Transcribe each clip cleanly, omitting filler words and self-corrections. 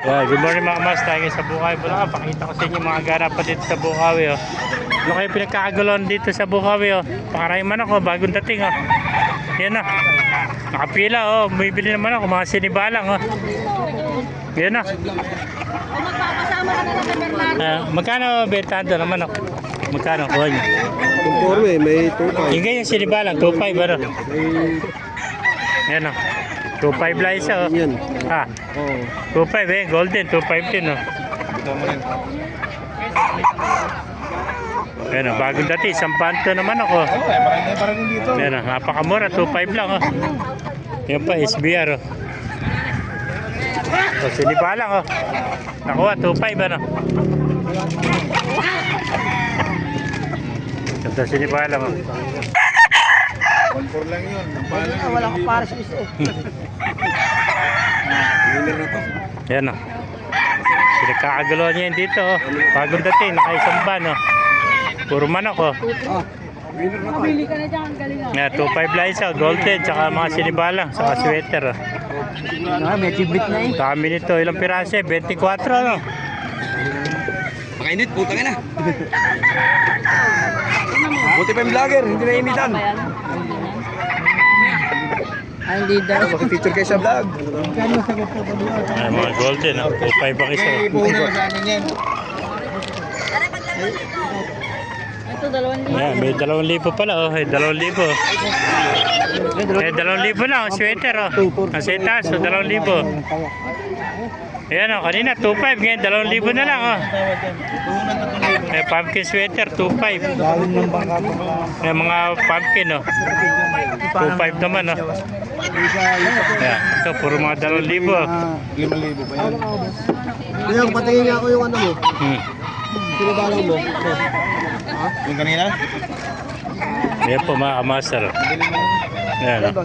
Yeah, good morning mga mas, tayo ngayon sa Bukawi, Bulacan. Pakita ko sa inyo mga garapan dito sa Bukawi. Oh. Ano kayo pinagkakagulon dito sa Bukawi? Oh. Pakaraming manok, oh. Bagong dating. Oh. Yan oh. Nakapila, oh. Bumibili naman ako, mga sinibalang. Oh. Yan oh. Magpapasama ka na lang kay Bernardo. Magkano bentahan doon ang manok? Magkano kuha niyo? Conforme, may 2.5. Yung ganyan sinibalang, 2.5 ano? Yan oh. 2.5 lang isa oh. Yan. Ha? Oo. 2.5 eh, golden, 2.5 din oh. Yan oh, bagong dati, isang panto naman ako. Parang dito. Yan oh, napakamura, 2.5 lang oh. Yan pa, SBR oh. So, sinibalang oh. Nakuha, 2.5 ano. Ganda sinibalang oh. 1.4 lang yun. Wala ko para sa isa. Winner na to. Yan o. Pinagkakagalaw niya yun dito o. Bagong dating, nakaisang ban o. Puro manok o. Winner na to. Pili ka na dyan, ang galing ah. Yan, 2.5 lang isa, golden, tsaka mga sinibalang, saka sweater o. May tibit na eh. Kami nito, ilang pirase? 24 ano? Makainit, putang ina. Buti pa yung vlogger, hindi na initan. Ay, hindi daw. Makifeature kayo sa vlog. Ay, mga golden o. 2.5 ang isa o. Ipunan na sa amin yan. Ito, 2,000. Yan, may 2,000 pala o. 2,000. Eh, 2,000 lang, sweater o. Ang setas o, 2,000. Ayan o, kanina 2.5, ngayon 2,000 na lang o. Eh, pumpkin sweater, 2.5. Yung mga pumpkin o. 2.5 naman o. Ayan, ito, puro mga 2,000 o. 5,000 pa yan. Ngayon, patingin nga ako yung ano mo. Sinibalang mo. Yung kanina? Ayan po mga kamaster. Ayan o.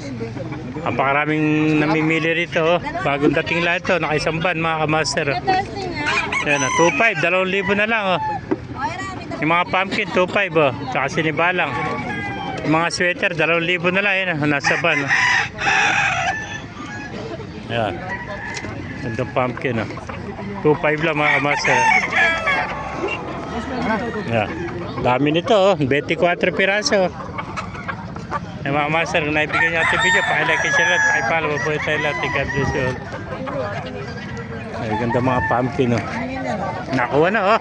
Ang pakaraming namimili rito oh. Bagong dating lahat ito, nakaisang ban mga kamaster. Ayan o, 2.5, 2,000 na lang oh. Yung mga pumpkin, 2.5 oh. Tsaka sinibalang. Yung mga sweater, 2,000 na lang yun oh. Nasa ban oh. Ayan. Gandang pumpkin oh. 2.5 lang mga kamaster. Ayan. Dami nito oh. 24 piraso oh. Eh mga master, kung naibigyan nyo ating video, pakilike kayo sila at pakipalo po tayo lahat. God bless you all. Ay, ganda mga pumpkin oh. Nakuha na oh.